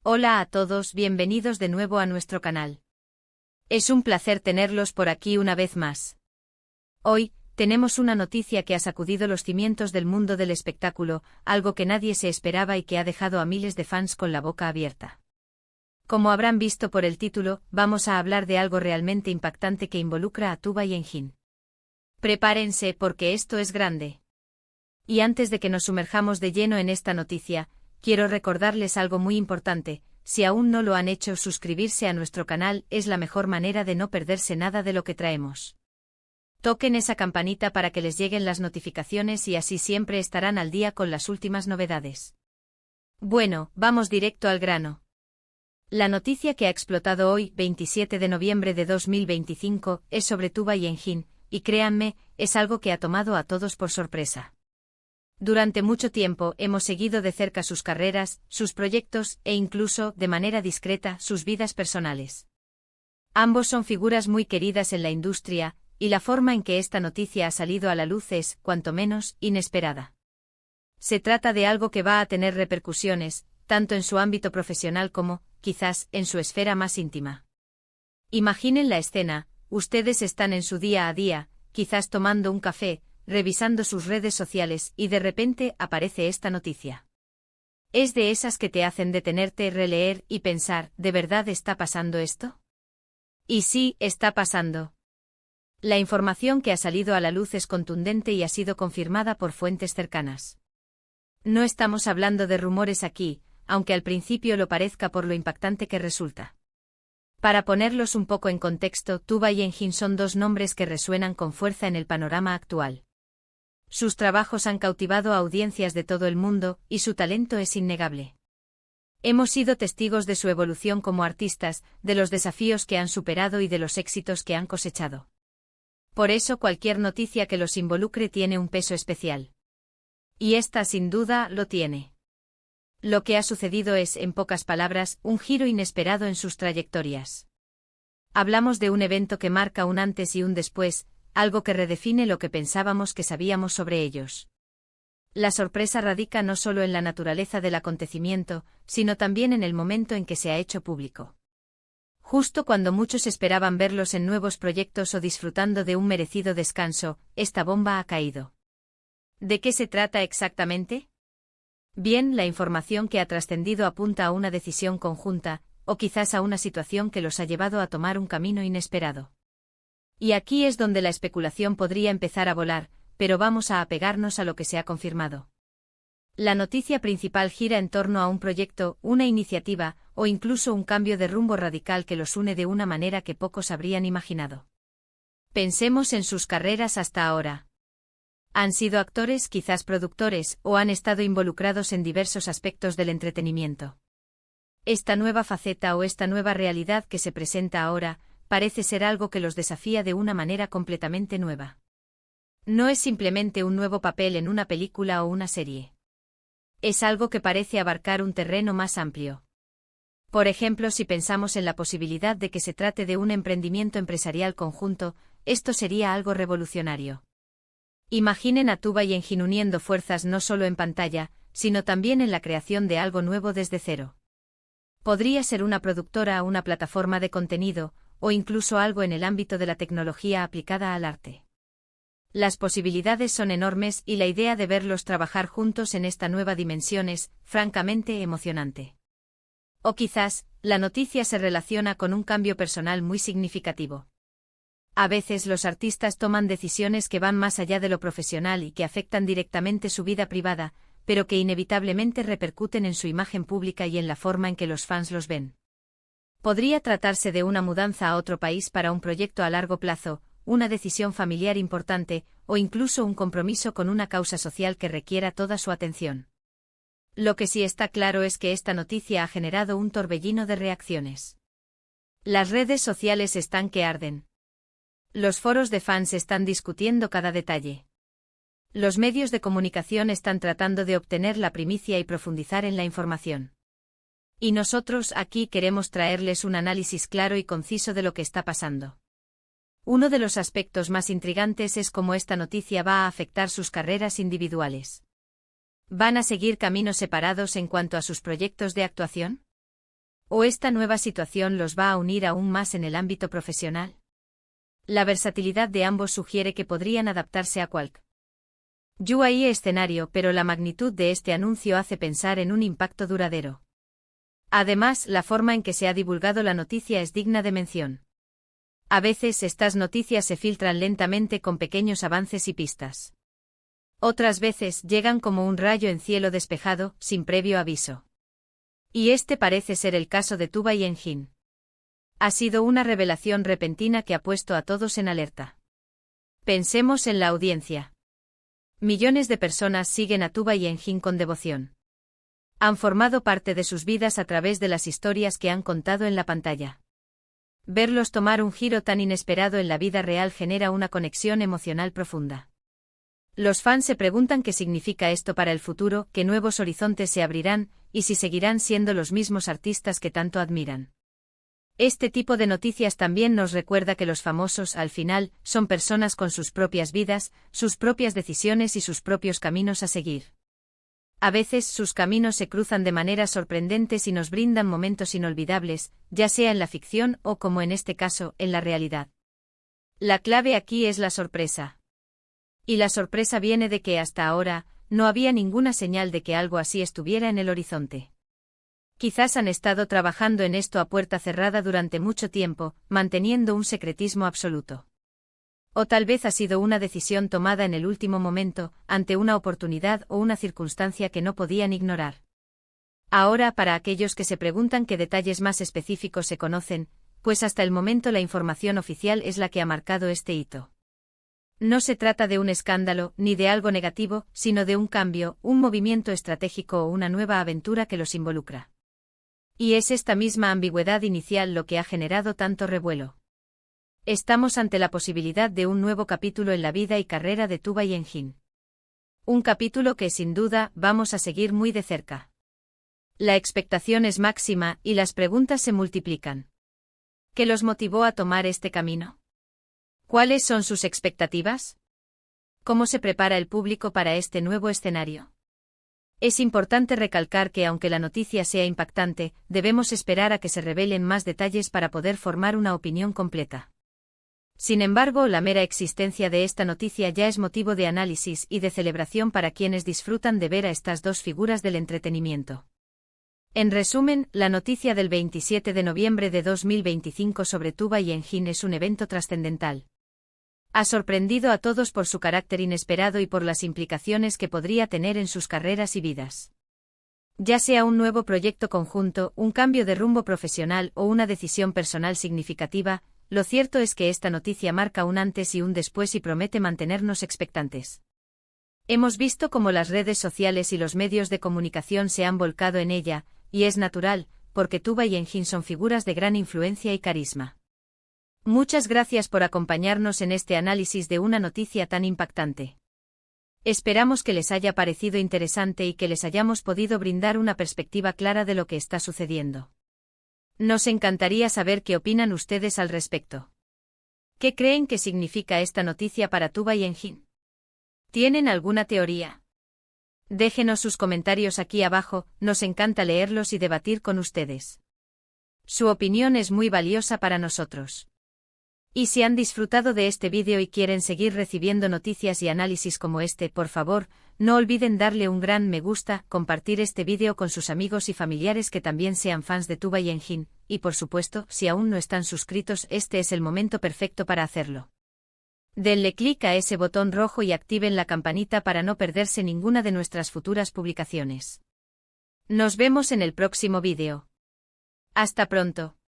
Hola a todos, bienvenidos de nuevo a nuestro canal. Es un placer tenerlos por aquí una vez más. Hoy, tenemos una noticia que ha sacudido los cimientos del mundo del espectáculo, algo que nadie se esperaba y que ha dejado a miles de fans con la boca abierta. Como habrán visto por el título, vamos a hablar de algo realmente impactante que involucra a Tuba y Engin. Prepárense porque esto es grande. Y antes de que nos sumerjamos de lleno en esta noticia, quiero recordarles algo muy importante: si aún no lo han hecho, suscribirse a nuestro canal es la mejor manera de no perderse nada de lo que traemos. Toquen esa campanita para que les lleguen las notificaciones y así siempre estarán al día con las últimas novedades. Bueno, vamos directo al grano. La noticia que ha explotado hoy, 27 de noviembre de 2025, es sobre Tuba y Engin, y créanme, es algo que ha tomado a todos por sorpresa. Durante mucho tiempo hemos seguido de cerca sus carreras, sus proyectos e incluso, de manera discreta, sus vidas personales. Ambos son figuras muy queridas en la industria, y la forma en que esta noticia ha salido a la luz es, cuanto menos, inesperada. Se trata de algo que va a tener repercusiones, tanto en su ámbito profesional como, quizás, en su esfera más íntima. Imaginen la escena: ustedes están en su día a día, quizás tomando un café, revisando sus redes sociales y de repente aparece esta noticia. Es de esas que te hacen detenerte, releer y pensar, ¿de verdad está pasando esto? Y sí, está pasando. La información que ha salido a la luz es contundente y ha sido confirmada por fuentes cercanas. No estamos hablando de rumores aquí, aunque al principio lo parezca por lo impactante que resulta. Para ponerlos un poco en contexto, Tuba y Engin son dos nombres que resuenan con fuerza en el panorama actual. Sus trabajos han cautivado a audiencias de todo el mundo, y su talento es innegable. Hemos sido testigos de su evolución como artistas, de los desafíos que han superado y de los éxitos que han cosechado. Por eso cualquier noticia que los involucre tiene un peso especial. Y esta sin duda lo tiene. Lo que ha sucedido es, en pocas palabras, un giro inesperado en sus trayectorias. Hablamos de un evento que marca un antes y un después, algo que redefine lo que pensábamos que sabíamos sobre ellos. La sorpresa radica no solo en la naturaleza del acontecimiento, sino también en el momento en que se ha hecho público. Justo cuando muchos esperaban verlos en nuevos proyectos o disfrutando de un merecido descanso, esta bomba ha caído. ¿De qué se trata exactamente? Bien, la información que ha trascendido apunta a una decisión conjunta, o quizás a una situación que los ha llevado a tomar un camino inesperado. Y aquí es donde la especulación podría empezar a volar, pero vamos a apegarnos a lo que se ha confirmado. La noticia principal gira en torno a un proyecto, una iniciativa, o incluso un cambio de rumbo radical que los une de una manera que pocos habrían imaginado. Pensemos en sus carreras hasta ahora. Han sido actores, quizás productores, o han estado involucrados en diversos aspectos del entretenimiento. Esta nueva faceta o esta nueva realidad que se presenta ahora, parece ser algo que los desafía de una manera completamente nueva. No es simplemente un nuevo papel en una película o una serie. Es algo que parece abarcar un terreno más amplio. Por ejemplo, si pensamos en la posibilidad de que se trate de un emprendimiento empresarial conjunto, esto sería algo revolucionario. Imaginen a Tuba y Engin uniendo fuerzas no solo en pantalla, sino también en la creación de algo nuevo desde cero. Podría ser una productora o una plataforma de contenido, o incluso algo en el ámbito de la tecnología aplicada al arte. Las posibilidades son enormes y la idea de verlos trabajar juntos en esta nueva dimensión es, francamente, emocionante. O quizás, la noticia se relaciona con un cambio personal muy significativo. A veces los artistas toman decisiones que van más allá de lo profesional y que afectan directamente su vida privada, pero que inevitablemente repercuten en su imagen pública y en la forma en que los fans los ven. Podría tratarse de una mudanza a otro país para un proyecto a largo plazo, una decisión familiar importante, o incluso un compromiso con una causa social que requiera toda su atención. Lo que sí está claro es que esta noticia ha generado un torbellino de reacciones. Las redes sociales están que arden. Los foros de fans están discutiendo cada detalle. Los medios de comunicación están tratando de obtener la primicia y profundizar en la información. Y nosotros aquí queremos traerles un análisis claro y conciso de lo que está pasando. Uno de los aspectos más intrigantes es cómo esta noticia va a afectar sus carreras individuales. ¿Van a seguir caminos separados en cuanto a sus proyectos de actuación? ¿O esta nueva situación los va a unir aún más en el ámbito profesional? La versatilidad de ambos sugiere que podrían adaptarse a cualquier escenario, pero la magnitud de este anuncio hace pensar en un impacto duradero. Además, la forma en que se ha divulgado la noticia es digna de mención. A veces estas noticias se filtran lentamente con pequeños avances y pistas. Otras veces llegan como un rayo en cielo despejado, sin previo aviso. Y este parece ser el caso de Tubal Engine. Ha sido una revelación repentina que ha puesto a todos en alerta. Pensemos en la audiencia. Millones de personas siguen a Tubal Engine con devoción. Han formado parte de sus vidas a través de las historias que han contado en la pantalla. Verlos tomar un giro tan inesperado en la vida real genera una conexión emocional profunda. Los fans se preguntan qué significa esto para el futuro, qué nuevos horizontes se abrirán, y si seguirán siendo los mismos artistas que tanto admiran. Este tipo de noticias también nos recuerda que los famosos, al final, son personas con sus propias vidas, sus propias decisiones y sus propios caminos a seguir. A veces sus caminos se cruzan de maneras sorprendentes y nos brindan momentos inolvidables, ya sea en la ficción o, como en este caso, en la realidad. La clave aquí es la sorpresa. Y la sorpresa viene de que hasta ahora, no había ninguna señal de que algo así estuviera en el horizonte. Quizás han estado trabajando en esto a puerta cerrada durante mucho tiempo, manteniendo un secretismo absoluto. O tal vez ha sido una decisión tomada en el último momento, ante una oportunidad o una circunstancia que no podían ignorar. Ahora, para aquellos que se preguntan qué detalles más específicos se conocen, pues hasta el momento la información oficial es la que ha marcado este hito. No se trata de un escándalo, ni de algo negativo, sino de un cambio, un movimiento estratégico o una nueva aventura que los involucra. Y es esta misma ambigüedad inicial lo que ha generado tanto revuelo. Estamos ante la posibilidad de un nuevo capítulo en la vida y carrera de Tubal Engine. Un capítulo que sin duda vamos a seguir muy de cerca. La expectación es máxima y las preguntas se multiplican. ¿Qué los motivó a tomar este camino? ¿Cuáles son sus expectativas? ¿Cómo se prepara el público para este nuevo escenario? Es importante recalcar que aunque la noticia sea impactante, debemos esperar a que se revelen más detalles para poder formar una opinión completa. Sin embargo, la mera existencia de esta noticia ya es motivo de análisis y de celebración para quienes disfrutan de ver a estas dos figuras del entretenimiento. En resumen, la noticia del 27 de noviembre de 2025 sobre Tubal Engine es un evento trascendental. Ha sorprendido a todos por su carácter inesperado y por las implicaciones que podría tener en sus carreras y vidas. Ya sea un nuevo proyecto conjunto, un cambio de rumbo profesional o una decisión personal significativa, lo cierto es que esta noticia marca un antes y un después y promete mantenernos expectantes. Hemos visto cómo las redes sociales y los medios de comunicación se han volcado en ella, y es natural, porque Tubal Engine son figuras de gran influencia y carisma. Muchas gracias por acompañarnos en este análisis de una noticia tan impactante. Esperamos que les haya parecido interesante y que les hayamos podido brindar una perspectiva clara de lo que está sucediendo. Nos encantaría saber qué opinan ustedes al respecto. ¿Qué creen que significa esta noticia para Tubal Engine? ¿Tienen alguna teoría? Déjenos sus comentarios aquí abajo, nos encanta leerlos y debatir con ustedes. Su opinión es muy valiosa para nosotros. Y si han disfrutado de este vídeo y quieren seguir recibiendo noticias y análisis como este, por favor, no olviden darle un gran me gusta, compartir este vídeo con sus amigos y familiares que también sean fans de Tubal Engine, y por supuesto, si aún no están suscritos, este es el momento perfecto para hacerlo. Denle clic a ese botón rojo y activen la campanita para no perderse ninguna de nuestras futuras publicaciones. Nos vemos en el próximo vídeo. Hasta pronto.